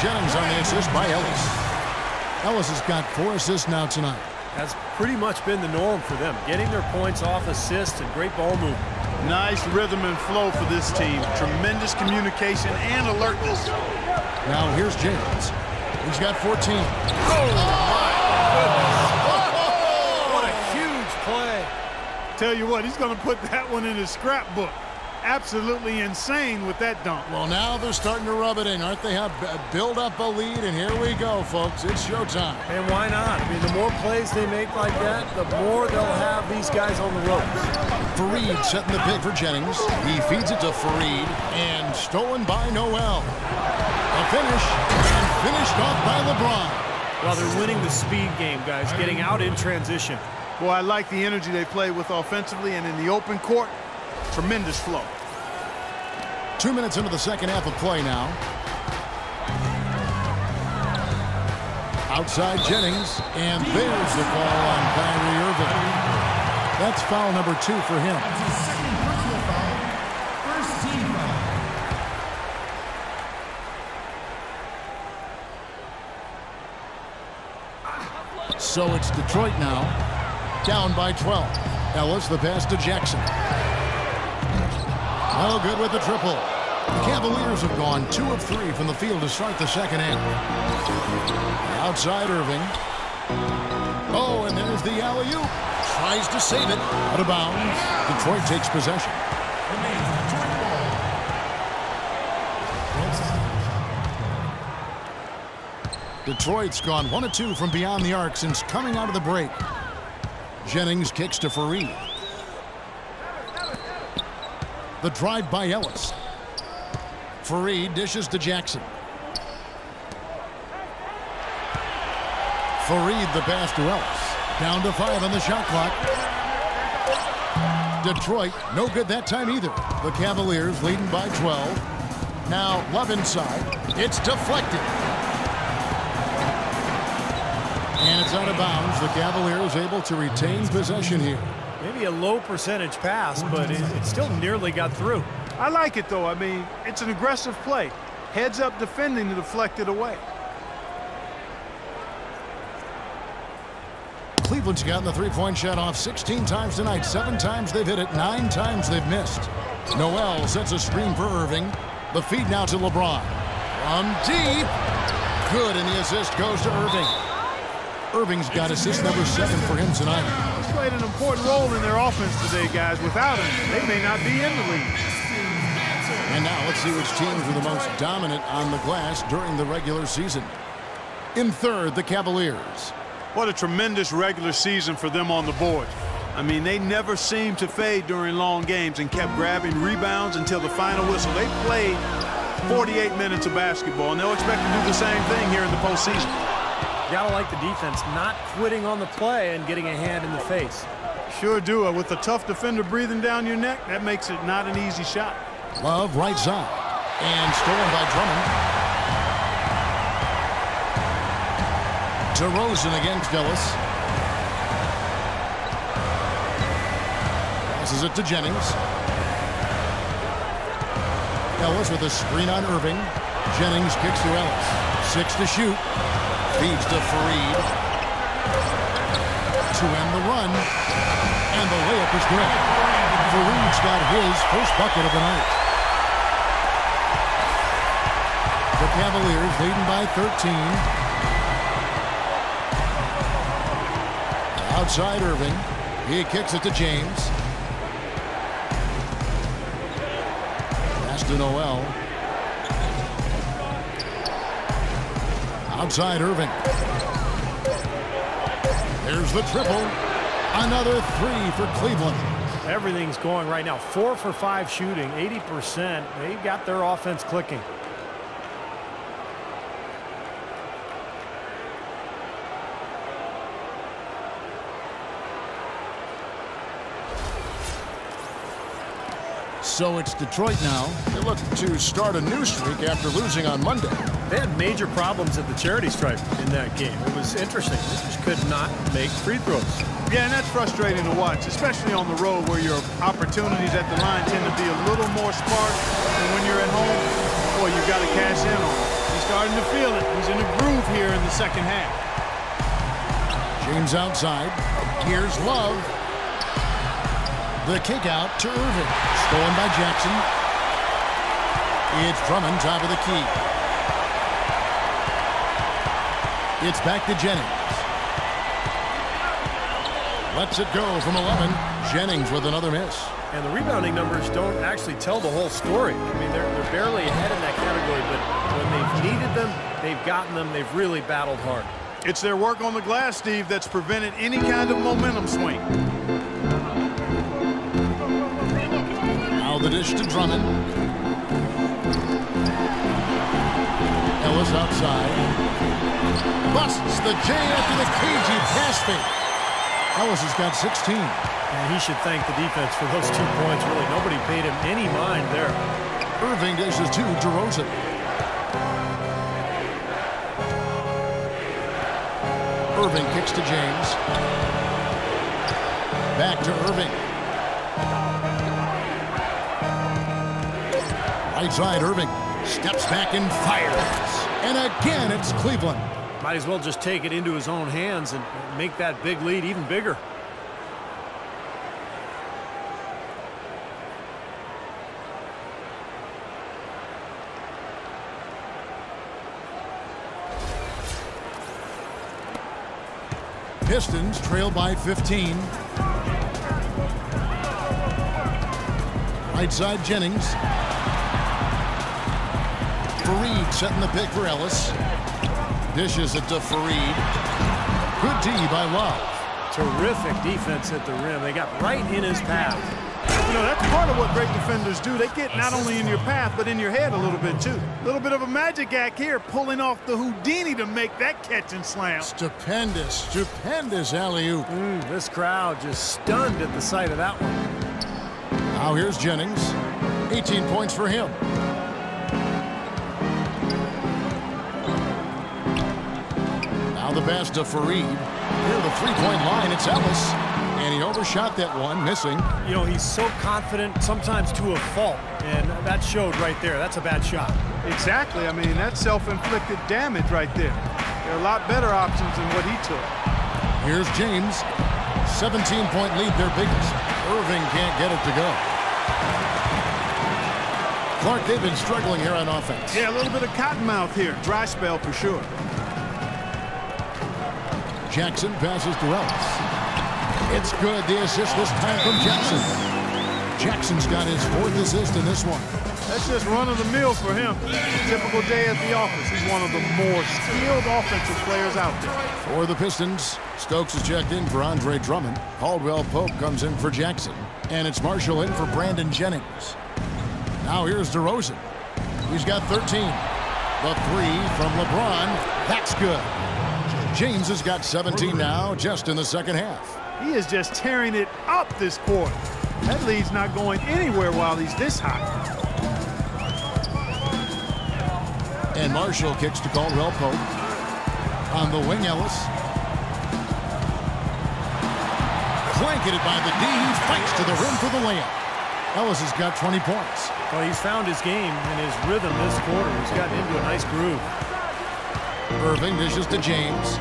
Jennings on the assist by Ellis. Ellis has got 4 assists now tonight. That's pretty much been the norm for them, getting their points off assists and great ball movement. Nice rhythm and flow for this team. Tremendous communication and alertness. Now here's James. He's got 14. Oh, my goodness. What a huge play. Tell you what, he's going to put that one in his scrapbook. Absolutely insane with that dunk. Well, now they're starting to rub it in, aren't they? Have build up a lead, and here we go, folks. It's showtime. And why not? I mean, the more plays they make like that, the more they'll have these guys on the ropes. Fareed setting the pick for Jennings. He feeds it to Fareed, and stolen by Noel. A finish, and finished off by LeBron. Well, they're winning the speed game, guys, getting out in transition. Boy, I like the energy they play with offensively, and in the open court, tremendous flow. 2 minutes into the second half of play now. Outside Jennings, and there's the call on Kyrie Irving. That's foul number 2 for him. Second personal foul, first team foul. So it's Detroit now, down by 12. Ellis, the pass to Jackson. No good with the triple. The Cavaliers have gone 2 of 3 from the field to start the second half. Outside Irving. Oh, and there's the alley-oop. Tries to save it. Out of bounds. Detroit takes possession. Detroit's gone 1 of 2 from beyond the arc since coming out of the break. Jennings kicks to Fareed. The drive by Ellis. Fareed dishes to Jackson. Fareed the pass to Ellis. Down to 5 on the shot clock. Detroit, no good that time either. The Cavaliers leading by 12. Now Love inside. It's deflected. And it's out of bounds. The Cavaliers able to retain possession here. Maybe a low percentage pass, but it still nearly got through. I like it, though. I mean, it's an aggressive play. Heads up defending to deflect it away. Cleveland's gotten the three-point shot off 16 times tonight. 7 times they've hit it, 9 times they've missed. Noel sets a screen for Irving. The feed now to LeBron. From deep. Good, and the assist goes to Irving. Irving's got assist number 7 for him tonight. He's played an important role in their offense today, guys. Without him, they may not be in the league. And now let's see which teams were the most dominant on the glass during the regular season. In third, the Cavaliers. What a tremendous regular season for them on the board. I mean, they never seemed to fade during long games and kept grabbing rebounds until the final whistle. They played 48 minutes of basketball, and they'll expect to do the same thing here in the postseason. You gotta like the defense, not quitting on the play and getting a hand in the face. Sure do. With a tough defender breathing down your neck, that makes it not an easy shot. Love right side. And stolen by Drummond. DeRozan against Ellis. Passes it to Jennings. Ellis with a screen on Irving. Jennings kicks to Ellis. 6 to shoot. Feeds to Fareed. To end the run. And the layup is good. Fareed's got his first bucket of the night. The Cavaliers leading by 13. Outside Irving. He kicks it to James. Pass to Noel. Outside Irving. There's the triple. Another 3 for Cleveland. Everything's going right now. 4 for 5 shooting, 80%. They got their offense clicking. So it's Detroit now. They're looking to start a new streak after losing on Monday. They had major problems at the charity stripe in that game. It was interesting. They just could not make free throws. Yeah, and that's frustrating to watch, especially on the road where your opportunities at the line tend to be a little more sparse than when you're at home. Boy, you've got to cash in on them. These starting to feel it. He's in a groove here in the second half. James outside. Here's Love. The kick out to Irving. Stolen by Jackson. It's Drummond, top of the key. It's back to Jennings. Lets it go from 11. Jennings with another miss. And the rebounding numbers don't actually tell the whole story. I mean, they're barely ahead in that category, but when they've needed them, they've gotten them. They've really battled hard. It's their work on the glass, Steve, that's prevented any kind of momentum swing. Now the dish to Drummond. Ellis outside. Busts the J after the cagey pass fake. Ellis has got 16. And he should thank the defense for those 2 points. Really, nobody paid him any mind there. Irving dishes to DeRozan. Irving kicks to James. Back to Irving. Right side, Irving steps back and fires. And again, it's Cleveland. Might as well just take it into his own hands and make that big lead even bigger. Pistons trail by 15. Right side, Jennings. Fareed setting the pick for Ellis. Dishes it to Fareed. Good D by Love. Terrific defense at the rim. They got right in his path. You know, that's part of what great defenders do. They get not only in your path, but in your head a little bit, too. A little bit of a magic act here, pulling off the Houdini to make that catch and slam. Stupendous, stupendous alley-oop. This crowd just stunned at the sight of that one. Now here's Jennings. 18 points for him. Now the pass to Fareed. Near the three-point line, it's Ellis. And he overshot that one, missing. You know, he's so confident, sometimes to a fault. And that showed right there. That's a bad shot. Exactly. I mean, that's self-inflicted damage right there. There are a lot better options than what he took. Here's James. 17-point lead, their biggest. Irving can't get it to go. Clark, they've been struggling here on offense. Yeah, a little bit of cottonmouth here. Dry spell for sure. Jackson passes to Ellis. It's good. The assist this time from Jackson. Jackson's got his 4th assist in this one. That's just run-of-the-mill for him. Typical day at the office. He's one of the more skilled offensive players out there. For the Pistons, Stokes is checked in for Andre Drummond. Caldwell Pope comes in for Jackson. And it's Marshall in for Brandon Jennings. Now here's DeRozan. He's got 13. The three from LeBron. That's good. James has got 17 now, just in the second half. He is just tearing it up this quarter. That lead's not going anywhere while he's this hot. And Marshall kicks to Caldwell Pope. On the wing, Ellis. Blanketed by the D. He fights to the rim for the layup. Ellis has got 20 points. Well, he's found his game and his rhythm this quarter. He's gotten into a nice groove. Irving dishes to James.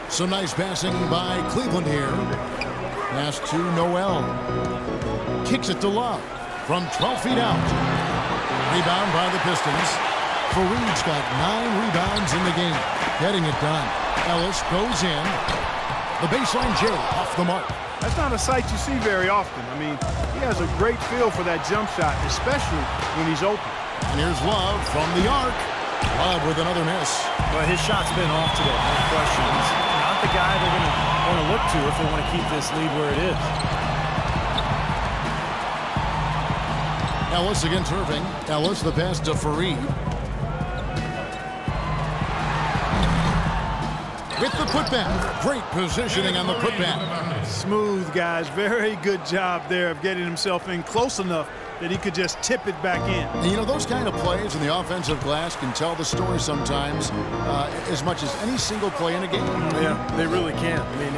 Some nice passing by Cleveland here. Pass to Noel. Kicks it to Love from 12 feet out. Rebound by the Pistons. Fareed's got 9 rebounds in the game. Getting it done. Ellis goes in. The baseline J off the mark. That's not a sight you see very often. I mean, he has a great feel for that jump shot, especially when he's open. And here's Love from the arc. Love with another miss. But his shot's been off today, no question. He's not the guy they're going to want to look to if they want to keep this lead where it is. Ellis against Irving. Ellis the pass to Fareed. With the putback. Great positioning on the putback. Smooth, guys. Very good job there of getting himself in close enough that he could just tip it back in. And you know, those kind of plays in the offensive glass can tell the story sometimes as much as any single play in a game. Yeah, they really can. I mean,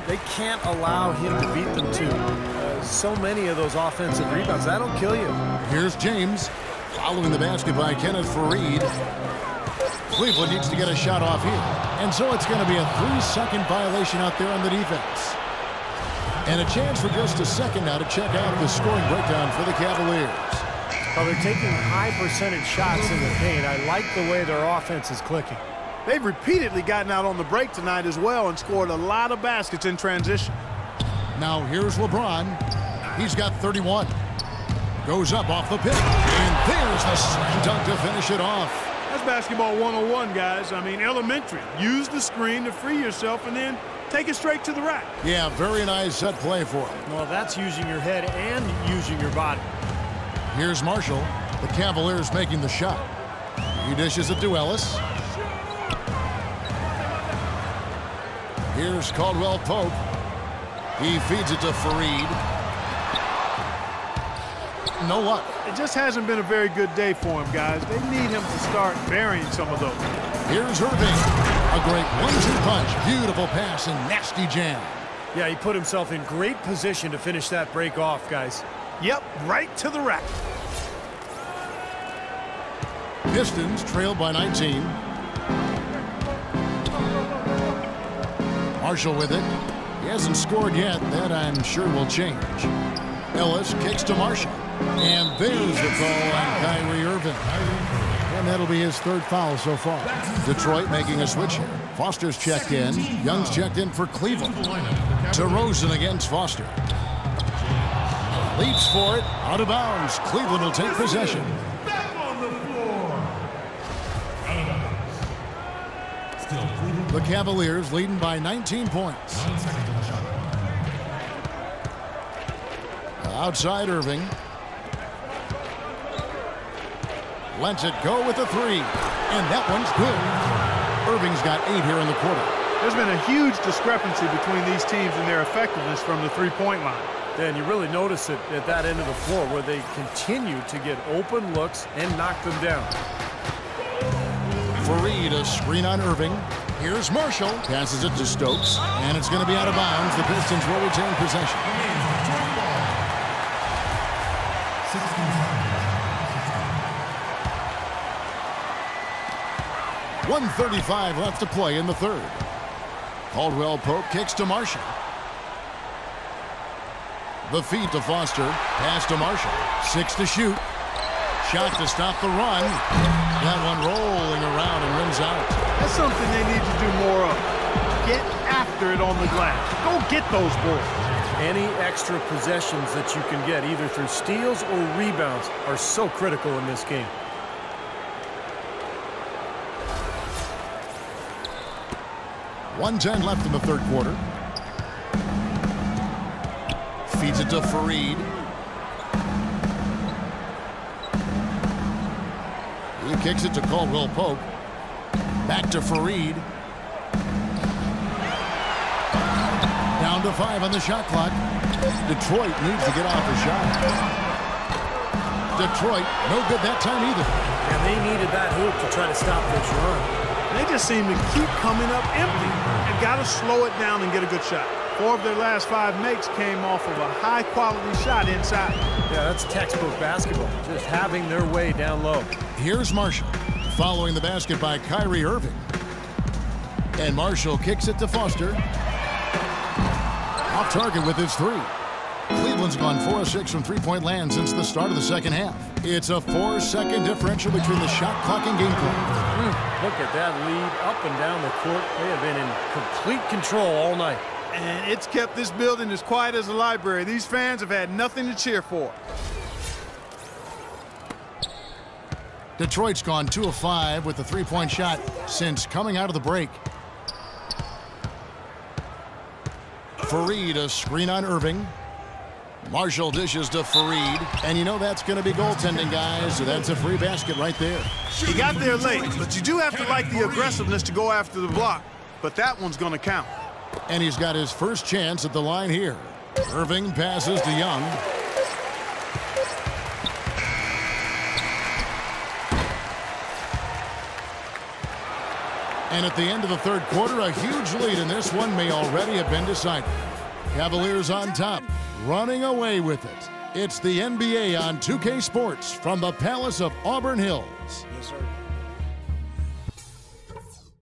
they can't allow him to beat them to so many of those offensive rebounds. That'll kill you. Here's James following the basket by Kenneth Fareed. Cleveland needs to get a shot off here. And so it's going to be a 3-second violation out there on the defense. And a chance for just a second now to check out the scoring breakdown for the Cavaliers. Well, they're taking high percentage shots in the paint. I like the way their offense is clicking. They've repeatedly gotten out on the break tonight as well and scored a lot of baskets in transition. Now here's LeBron. He's got 31. Goes up off the pick. And there's the slam dunk to finish it off. That's basketball 101, guys. I mean, elementary. Use the screen to free yourself and then take it straight to the rack. Yeah, very nice set play for him. Well, that's using your head and using your body. Here's Marshall. The Cavaliers making the shot. He dishes it to Ellis. Here's Caldwell Pope. He feeds it to Fareed. No luck. It just hasn't been a very good day for him, guys. They need him to start burying some of those. Here's Irving. A great 1-2 punch. Beautiful pass and nasty jam. Yeah, he put himself in great position to finish that break off, guys. Yep, right to the rack. Pistons trail by 19. Marshall with it. He hasn't scored yet. That, I'm sure, will change. Ellis kicks to Marshall. And there's the call on Kyrie Irving. And that'll be his 3rd foul so far. Detroit making a switch here. Foster's checked in. Young's checked in for Cleveland. DeRozan against Foster. Leaps for it. Out of bounds. Cleveland will take possession. The Cavaliers leading by 19 points. Outside Irving. Lets it go with a 3. And that one's good. Irving's got 8 here in the quarter. There's been a huge discrepancy between these teams and their effectiveness from the three-point line. Dan, you really notice it at that end of the floor where they continue to get open looks and knock them down. Fareed, a screen on Irving. Here's Marshall. Passes it to Stokes. And it's going to be out of bounds. The Pistons will retain possession. 1:35 left to play in the 3rd. Caldwell Pope kicks to Marshall. The feed to Foster. Pass to Marshall. 6 to shoot. Shot to stop the run. That one rolling around and rims out. That's something they need to do more of. Get after it on the glass. Go get those boards. Any extra possessions that you can get, either through steals or rebounds, are so critical in this game. .110 left in the 3rd quarter. Feeds it to Fareed. He kicks it to Caldwell Pope. Back to Fareed. Down to 5 on the shot clock. Detroit needs to get off a shot. Detroit, no good that time either. And they needed that hoop to try to stop this run. They just seem to keep coming up empty. You've got to slow it down and get a good shot. 4 of their last 5 makes came off of a high-quality shot inside. Yeah, that's textbook basketball. Just having their way down low. Here's Marshall, following the basket by Kyrie Irving. And Marshall kicks it to Foster. Off target with his 3. Cleveland's gone 4 of 6 from three-point land since the start of the 2nd half. It's a 4-second differential between the shot clock and game clock. Look at that lead up and down the court. They have been in complete control all night. And it's kept this building as quiet as a library. These fans have had nothing to cheer for. Detroit's gone 2 of 5 with the 3-point shot since coming out of the break. Fareed, a screen on Irving. Marshall dishes to Fareed. And you know that's going to be goaltending, guys. So that's a free basket right there. He got there late, but you do have to like the aggressiveness to go after the block. But that one's going to count. And he's got his first chance at the line here. Irving passes to Young. And at the end of the 3rd quarter, a huge lead in this one may already have been decided. Cavaliers on top, running away with it. It's the NBA on 2K Sports from the Palace of Auburn Hills. Yes, sir.